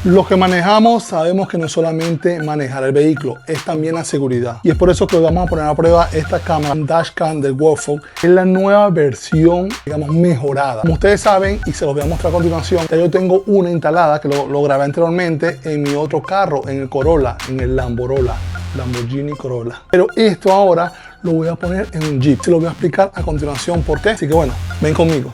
Los que manejamos sabemos que no es solamente manejar el vehículo, es también la seguridad. Y es por eso que hoy vamos a poner a prueba esta cámara dashcam del Workflow. Es la nueva versión, digamos, mejorada. Como ustedes saben, y se los voy a mostrar a continuación, ya yo tengo una instalada que lo grabé anteriormente en mi otro carro, en el Corolla, en el Lamborghini Corolla. Pero esto ahora lo voy a poner en un Jeep. Se lo voy a explicar a continuación por qué. Así que bueno, ven conmigo.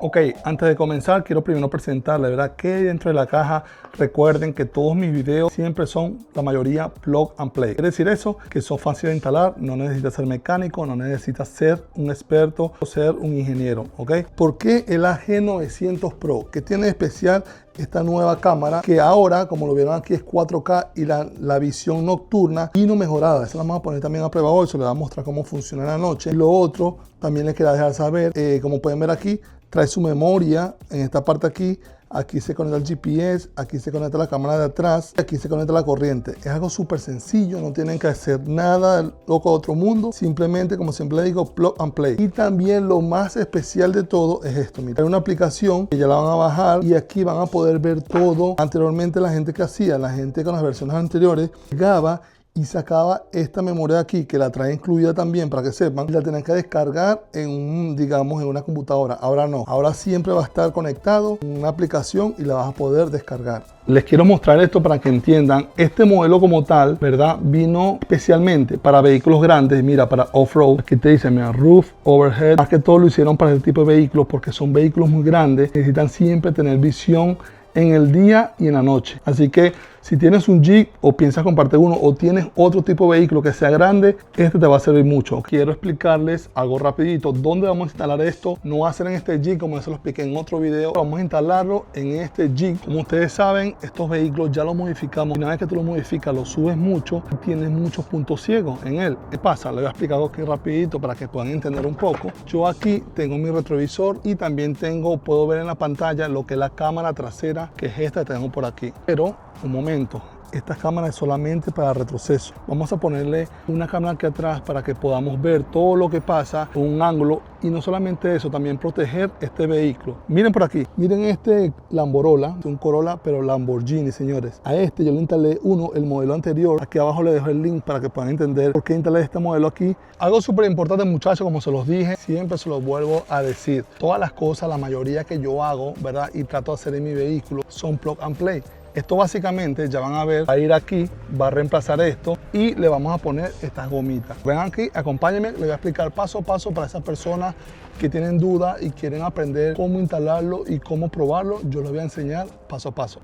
Ok, antes de comenzar quiero primero presentarles, ¿verdad?, que dentro de la caja. Recuerden que todos mis videos siempre son, la mayoría, plug and play. Quiere decir eso, que son fáciles de instalar, no necesitas ser mecánico, no necesitas ser un experto o ser un ingeniero, ¿ok? ¿Por qué el AG900 Pro? ¿Qué tiene de especial esta nueva cámara? Que ahora, como lo vieron aquí, es 4K y la visión nocturna vino mejorada. Esa la vamos a poner también a prueba hoy, se les va a mostrar cómo funciona en la noche. Y lo otro, también les quería dejar saber, como pueden ver aquí, trae su memoria en esta parte aquí. Aquí se conecta el GPS, aquí se conecta la cámara de atrás, aquí se conecta la corriente. Es algo súper sencillo, no tienen que hacer nada loco de otro mundo. Simplemente, como siempre digo, plug and play. Y también lo más especial de todo es esto. Mira, hay una aplicación que ya la van a bajar y aquí van a poder ver todo. Anteriormente la gente con las versiones anteriores llegaba y sacaba esta memoria de aquí, que la trae incluida también, para que sepan, y la tienen que descargar digamos, en una computadora. Ahora no, ahora siempre va a estar conectado en una aplicación y la vas a poder descargar. Les quiero mostrar esto para que entiendan. Este modelo como tal, ¿verdad?, vino especialmente para vehículos grandes. Mira, para off-road. Aquí te dice, mira, roof, overhead. Más que todo lo hicieron para este tipo de vehículos porque son vehículos muy grandes. Necesitan siempre tener visión en el día y en la noche. Así que si tienes un Jeep o piensas compartir uno o tienes otro tipo de vehículo que sea grande, este te va a servir mucho. Quiero explicarles algo rapidito. ¿Dónde vamos a instalar esto? No va a ser en este Jeep, como se lo expliqué en otro video. Vamos a instalarlo en este Jeep. Como ustedes saben, estos vehículos ya los modificamos. Y una vez que tú los modificas, los subes mucho, tienes muchos puntos ciegos en él. ¿Qué pasa? Les voy a explicar aquí rapidito para que puedan entender un poco. Yo aquí tengo mi retrovisor y también puedo ver en la pantalla lo que es la cámara trasera, que es esta que tengo por aquí. Pero un momento, esta cámara es solamente para retroceso. Vamos a ponerle una cámara aquí atrás para que podamos ver todo lo que pasa con un ángulo, y no solamente eso, también proteger este vehículo. Miren por aquí, miren este Lamborghini, un Corolla pero Lamborghini, señores. A este yo le instalé el modelo anterior. Aquí abajo les dejo el link para que puedan entender por qué instalé este modelo aquí. Algo súper importante, muchachos, como se los dije, siempre se los vuelvo a decir. Todas las cosas, la mayoría que yo hago, ¿verdad?, y trato de hacer en mi vehículo, son plug and play. Esto básicamente, ya van a ver, va a ir aquí, va a reemplazar esto y le vamos a poner estas gomitas. Ven aquí, acompáñenme, les voy a explicar paso a paso para esas personas que tienen dudas y quieren aprender cómo instalarlo y cómo probarlo. Yo les voy a enseñar paso a paso.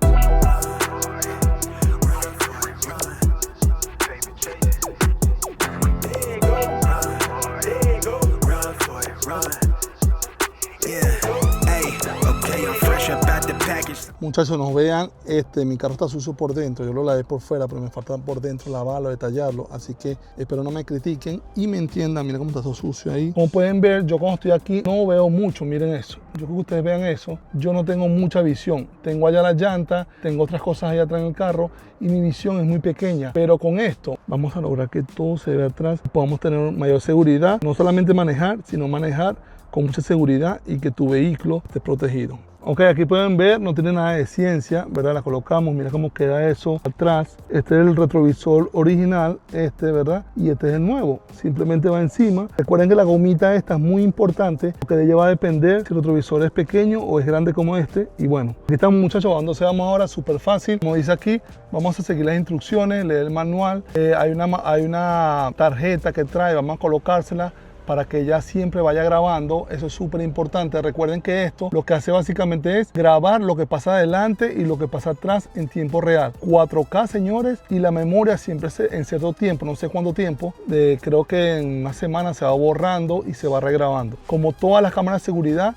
Muchachos, nos vean, mi carro está sucio por dentro, yo lo lavé por fuera, pero me falta por dentro lavarlo, detallarlo, así que espero no me critiquen y me entiendan. Miren cómo está todo sucio ahí. Como pueden ver, yo cuando estoy aquí no veo mucho, miren eso. Yo creo que ustedes vean eso, yo no tengo mucha visión. Tengo allá la llanta, tengo otras cosas allá atrás en el carro y mi visión es muy pequeña. Pero con esto vamos a lograr que todo se vea atrás, podamos tener mayor seguridad, no solamente manejar, sino manejar con mucha seguridad y que tu vehículo esté protegido. Ok, aquí pueden ver, no tiene nada de ciencia, ¿verdad? La colocamos, mira cómo queda eso atrás. Este es el retrovisor original, ¿verdad? Y este es el nuevo, simplemente va encima. Recuerden que la gomita esta es muy importante, porque de ella va a depender si el retrovisor es pequeño o es grande como este. Y bueno, aquí estamos, muchachos, ¿a dónde vamos ahora? Súper fácil, como dice aquí, vamos a seguir las instrucciones, leer el manual. Hay una tarjeta que trae, vamos a colocársela para que ya siempre vaya grabando. Eso es súper importante. Recuerden que esto lo que hace básicamente es grabar lo que pasa adelante y lo que pasa atrás en tiempo real. 4K, señores, y la memoria siempre en cierto tiempo, no sé cuánto tiempo, creo que en una semana se va borrando y se va regrabando. Como todas las cámaras de seguridad,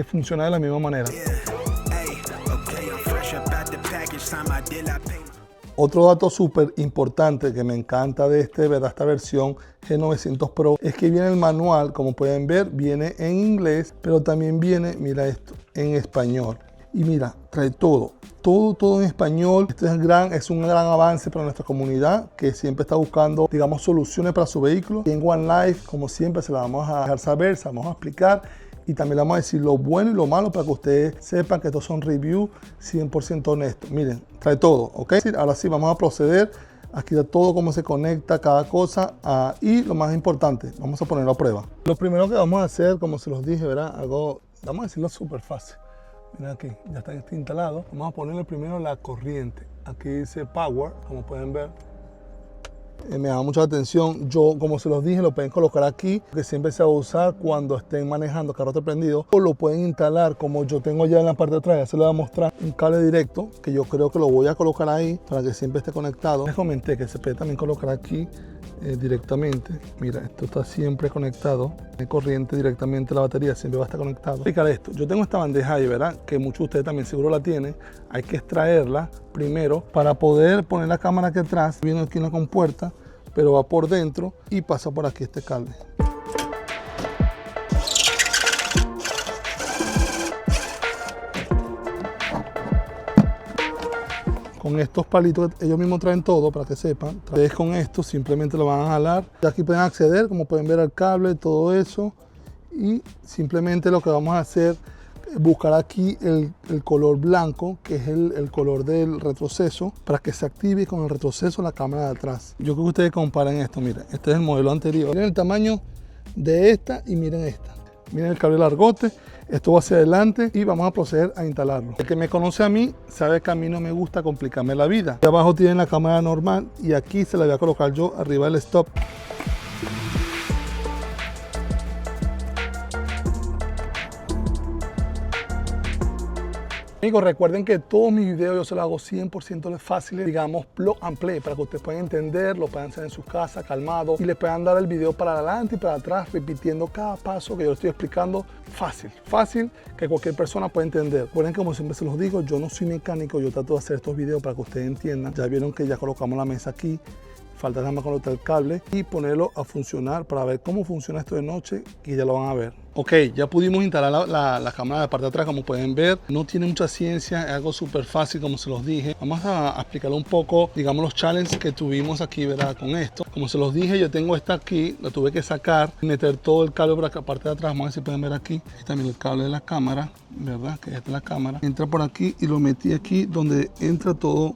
funciona de la misma manera. Otro dato súper importante que me encanta de esta versión G900 Pro es que viene el manual, como pueden ver, viene en inglés, pero también viene, mira esto, en español. Y mira, trae todo en español. Este es un gran avance para nuestra comunidad que siempre está buscando, digamos, soluciones para su vehículo. Y en One Life, como siempre, se la vamos a dejar saber, se la vamos a explicar y también le vamos a decir lo bueno y lo malo para que ustedes sepan que estos son reviews 100% honestos. Miren, trae todo, ¿ok? Ahora sí, vamos a proceder. Aquí da todo cómo se conecta cada cosa y lo más importante, vamos a ponerlo a prueba. Lo primero que vamos a hacer, como se los dije, ¿verdad? Vamos a decirlo súper fácil. Miren aquí, ya está instalado. Vamos a ponerle primero la corriente. Aquí dice Power, como pueden ver. Me da mucha atención. Yo, como se los dije, lo pueden colocar aquí, que siempre se va a usar cuando estén manejando carro prendido. O lo pueden instalar, como yo tengo ya en la parte de atrás. Ya se les va a mostrar un cable directo, que yo creo que lo voy a colocar ahí para que siempre esté conectado. Les comenté que se puede también colocar aquí directamente. Mira, esto está siempre conectado. Hay corriente directamente, la batería siempre va a estar conectado. Explicar esto. Yo tengo esta bandeja ahí, ¿verdad? Que muchos de ustedes también seguro la tienen. Hay que extraerla primero para poder poner la cámara aquí atrás. Viene aquí en la compuerta, pero va por dentro y pasa por aquí este cable. Con estos palitos, ellos mismos traen todo para que sepan. Ustedes con esto simplemente lo van a jalar. Y aquí pueden acceder, como pueden ver, al cable, todo eso. Y simplemente lo que vamos a hacer es buscar aquí el color blanco, que es el color del retroceso, para que se active con el retroceso la cámara de atrás. Yo creo que ustedes comparen esto. Miren, este es el modelo anterior. Miren el tamaño de esta y miren esta. Miren el cable largote. Esto va hacia adelante y vamos a proceder a instalarlo. El que me conoce a mí sabe que a mí no me gusta complicarme la vida. Aquí abajo tienen la cámara normal y aquí se la voy a colocar yo arriba del stop. Amigos, recuerden que todos mis videos yo se los hago 100% fáciles, digamos plug and play, para que ustedes puedan entender, lo puedan hacer en sus casas, calmados, y les puedan dar el video para adelante y para atrás, repitiendo cada paso que yo les estoy explicando, fácil, que cualquier persona pueda entender. Recuerden que, como siempre se los digo, yo no soy mecánico, yo trato de hacer estos videos para que ustedes entiendan. Ya vieron que ya colocamos la mesa aquí, falta nada más colocar el cable y ponerlo a funcionar para ver cómo funciona esto de noche, y ya lo van a ver. Ok, ya pudimos instalar la cámara de la parte de atrás, como pueden ver. No tiene mucha ciencia, es algo súper fácil, como se los dije. Vamos a explicarle un poco, digamos, los challenges que tuvimos aquí, ¿verdad? Con esto. Como se los dije, yo tengo esta aquí, la tuve que sacar, meter todo el cable por la parte de atrás. Vamos a ver si pueden ver aquí. Ahí también el cable de la cámara, ¿verdad? Que esta es la cámara. Entra por aquí y lo metí aquí donde entra todo,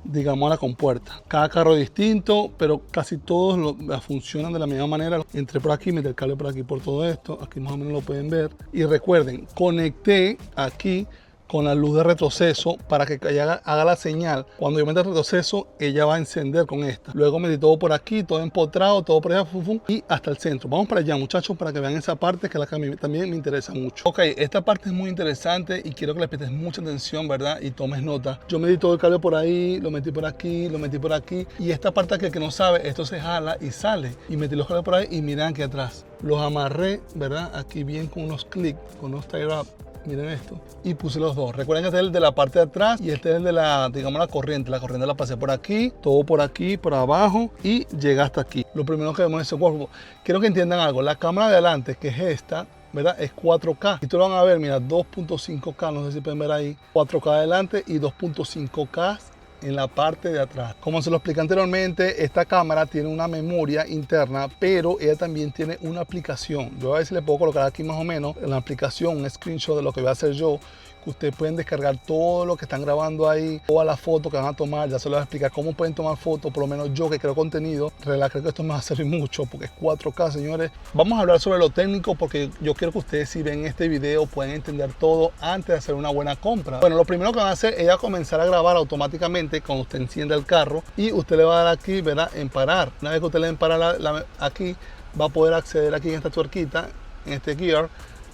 digamos, a la compuerta. Cada carro es distinto, pero casi todos funcionan de la misma manera. Entré por aquí, metí el cable por aquí, por todo esto. Aquí más o menos lo pueden ver. Y recuerden, conecté aquí con la luz de retroceso para que ella haga la señal. Cuando yo meta el retroceso, ella va a encender con esta. Luego metí todo por aquí, todo empotrado, todo por allá, y hasta el centro. Vamos para allá, muchachos, para que vean esa parte, que es la que a mí también me interesa mucho. Ok, esta parte es muy interesante y quiero que le prestes mucha atención, ¿verdad? Y tomes nota. Yo metí todo el cable por ahí, lo metí por aquí, lo metí por aquí. Y esta parte aquí, el que no sabe, esto se jala y sale. Y metí los cables por ahí y miren aquí atrás. Los amarré, ¿verdad? Aquí bien con unos clics, con unos tie wrap. Miren esto. Y puse los dos. Recuerden que este es el de la parte de atrás y este es el de la, digamos, la corriente. La corriente la pasé por aquí, todo por aquí, por abajo y llega hasta aquí. Lo primero que vemos es ese cuerpo. Quiero que entiendan algo. La cámara de adelante, que es esta, ¿verdad? Es 4K. Y ustedes lo van a ver, mira, 2.5K, no sé si pueden ver ahí. 4K adelante y 2.5K en la parte de atrás. Como se lo expliqué anteriormente, esta cámara tiene una memoria interna, pero ella también tiene una aplicación. Yo a ver si le puedo colocar aquí más o menos en la aplicación un screenshot de lo que voy a hacer yo, que ustedes pueden descargar todo lo que están grabando ahí, todas las fotos que van a tomar. Ya se les voy a explicar cómo pueden tomar fotos, por lo menos yo que creo contenido. Creo que esto me va a servir mucho porque es 4K, señores. Vamos a hablar sobre lo técnico porque yo quiero que ustedes, si ven este video, puedan entender todo antes de hacer una buena compra. Bueno, lo primero que van a hacer es comenzar a grabar automáticamente cuando usted encienda el carro y usted le va a dar aquí, ¿verdad? En parar. Una vez que usted le den parar aquí, va a poder acceder aquí en esta tuerquita, en este gear,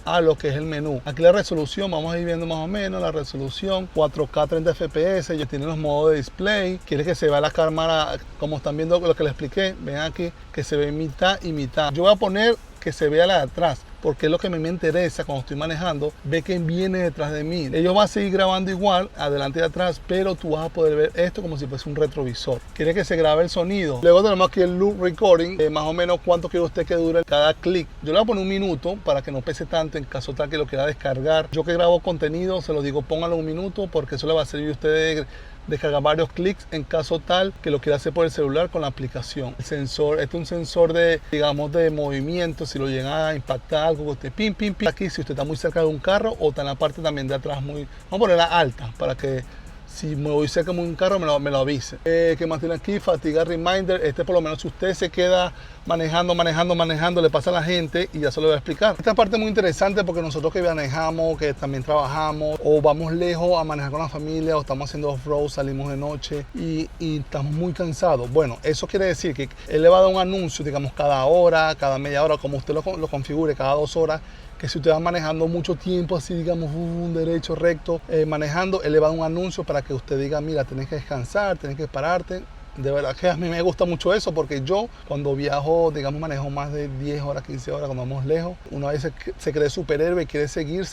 a lo que es el menú. Aquí la resolución, vamos a ir viendo más o menos la resolución, 4K 30 FPS, ya tiene los modos de display. Quiere que se vea la cámara, como están viendo lo que les expliqué, ven aquí que se ve mitad y mitad. Yo voy a poner que se vea la de atrás, porque es lo que a mí me interesa cuando estoy manejando, ve quién viene detrás de mí. Ellos van a seguir grabando igual, adelante y atrás, pero tú vas a poder ver esto como si fuese un retrovisor. Quiere que se grabe el sonido. Luego tenemos aquí el loop recording, más o menos cuánto quiere usted que dure cada clic. Yo le voy a poner 1 minuto para que no pese tanto en caso tal que lo quiera descargar. Yo que grabo contenido, se lo digo, póngalo 1 minuto porque eso le va a servir a usted descargar varios clics en caso tal que lo quiera hacer por el celular con la aplicación. El sensor, este es un sensor de, digamos, de movimiento, si lo llega a impactar algo, que usted pim, pim, pim. Aquí si usted está muy cerca de un carro o está en la parte también de atrás muy, vamos a ponerla alta para que si me voy cerca de un carro me lo avise. ¿Qué más tiene aquí? Fatiga Reminder. Este por lo menos si usted se queda manejando, le pasa a la gente y ya se lo voy a explicar. Esta parte es muy interesante porque nosotros que manejamos, que también trabajamos o vamos lejos a manejar con la familia o estamos haciendo off-road, salimos de noche y estamos muy cansados. Bueno, eso quiere decir que él le va a dar un anuncio, digamos, cada hora, cada media hora, como usted lo configure, cada 2 horas, que si usted va manejando mucho tiempo, así digamos, un derecho, recto, manejando, él le va a dar un anuncio para que usted diga, mira, tenés que descansar, tenés que pararte. De verdad que a mí me gusta mucho eso porque yo cuando viajo, digamos, manejo más de 10 horas, 15 horas, cuando vamos lejos, uno a veces se cree superhéroe y quiere seguir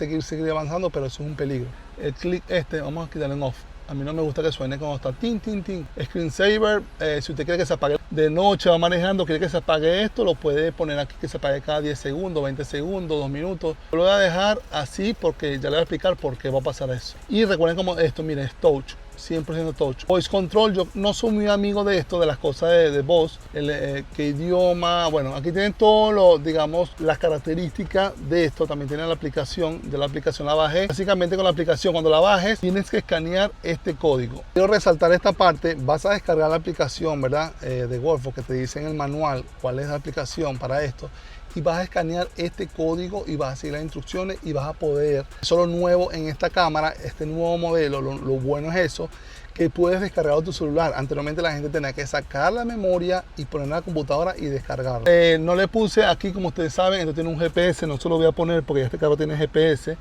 avanzando, pero eso es un peligro. El clic vamos a quitarle en off. A mí no me gusta que suene cuando está tin, tin, tin. Screensaver, si usted quiere que se apague de noche, va manejando, quiere que se apague esto, lo puede poner aquí que se apague cada 10 segundos, 20 segundos, 2 minutos. Lo voy a dejar así porque ya le voy a explicar por qué va a pasar eso. Y recuerden como esto, miren, es touch. 100% touch. Voice control, yo no soy muy amigo de esto, de las cosas de voz, qué idioma, bueno, aquí tienen todo lo, digamos, las características de esto, también tienen la aplicación, de la aplicación la bajé. Básicamente con la aplicación, cuando la bajes, tienes que escanear este código. Quiero resaltar esta parte, vas a descargar la aplicación, ¿verdad? De Golfo, que te dice en el manual cuál es la aplicación para esto. Y vas a escanear este código y vas a seguir las instrucciones y vas a poder, eso es lo nuevo en esta cámara, este nuevo modelo, lo bueno es eso, que puedes descargar tu celular. Anteriormente la gente tenía que sacar la memoria y ponerla en la computadora y descargarla. No le puse aquí, como ustedes saben, esto tiene un GPS, no se lo voy a poner porque este carro tiene GPS,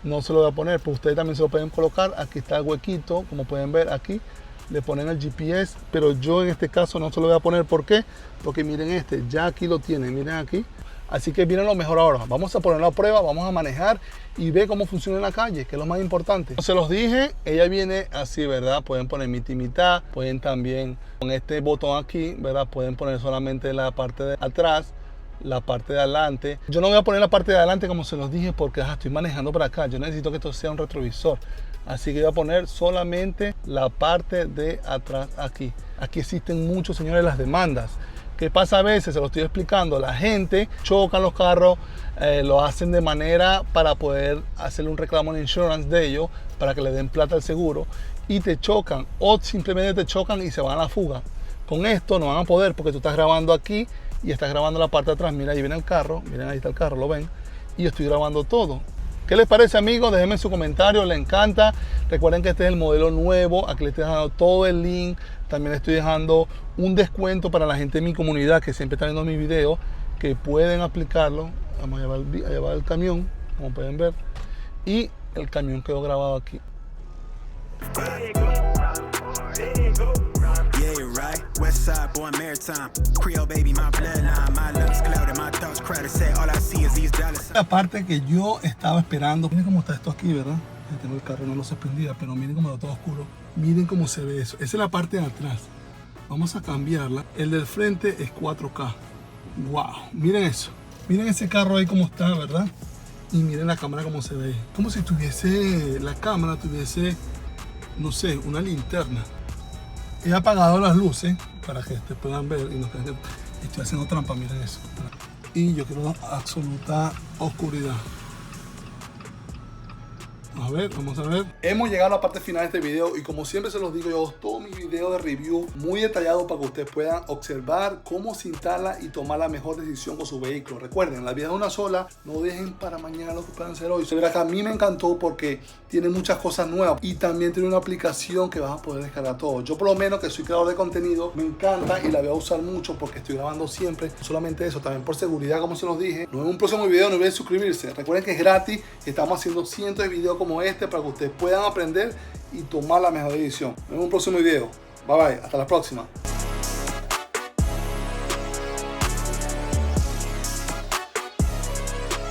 no se lo voy a poner, pero ustedes también se lo pueden colocar. Aquí está el huequito, como pueden ver aquí. Le ponen el GPS, pero yo en este caso no se lo voy a poner. ¿Por qué? Porque miren ya aquí lo tienen, miren aquí. Así que miren lo mejor ahora. Vamos a ponerlo a prueba, vamos a manejar y ver cómo funciona en la calle, que es lo más importante. Se los dije, ella viene así, ¿verdad? Pueden poner mitad y mitad, pueden también con este botón aquí, ¿verdad? Pueden poner solamente la parte de atrás, la parte de adelante. Yo no voy a poner la parte de adelante como se los dije porque estoy manejando para acá. Yo necesito que esto sea un retrovisor. Así que voy a poner solamente la parte de atrás aquí. Aquí existen muchos, señores, las demandas. ¿Qué pasa a veces? Se lo estoy explicando. La gente choca los carros, lo hacen de manera para poder hacerle un reclamo en insurance de ellos, para que le den plata al seguro, y te chocan o simplemente te chocan y se van a la fuga. Con esto no van a poder porque tú estás grabando aquí y estás grabando la parte de atrás. Mira, ahí viene el carro, miren, ahí está el carro, lo ven, y yo estoy grabando todo. ¿Qué les parece, amigos? Déjenme su comentario, les encanta. Recuerden que este es el modelo nuevo, aquí les estoy dejando todo el link. También les estoy dejando un descuento para la gente de mi comunidad que siempre está viendo mis videos, que pueden aplicarlo. Vamos a llevar el camión, como pueden ver, y el camión quedó grabado aquí. Westside boy maritime, Creole baby, my bloodline, my lungs clouded, my thoughts crowded, say all I see is these dollars. La parte que yo estaba esperando, miren cómo está esto aquí, ¿verdad? Ya tengo el carro, no lo suspendía, pero miren cómo está todo oscuro. Miren cómo se ve eso. Esa es la parte de atrás. Vamos a cambiarla. El del frente es 4K. Wow, miren eso. Miren ese carro ahí cómo está, ¿verdad? Y miren la cámara cómo se ve. Como si tuviese, la cámara tuviese, no sé, una linterna. He apagado las luces para que ustedes puedan ver y no crean que estoy haciendo trampa, miren eso. Y yo quiero absoluta oscuridad. A ver, vamos a ver. Hemos llegado a la parte final de este video y como siempre se los digo, yo hago todo mi video de review muy detallado para que ustedes puedan observar cómo se instala y tomar la mejor decisión con su vehículo. Recuerden, la vida es una sola, no dejen para mañana lo que puedan hacer hoy. Se verá que a mí me encantó porque tiene muchas cosas nuevas y también tiene una aplicación que vas a poder descargar todo. Yo por lo menos que soy creador de contenido, me encanta y la voy a usar mucho porque estoy grabando siempre. No solamente eso, también por seguridad, como se los dije. Nos vemos en un próximo video, no olviden suscribirse. Recuerden que es gratis y estamos haciendo cientos de videos como este para que ustedes puedan aprender y tomar la mejor decisión. Nos vemos en un próximo video. Bye bye, hasta la próxima.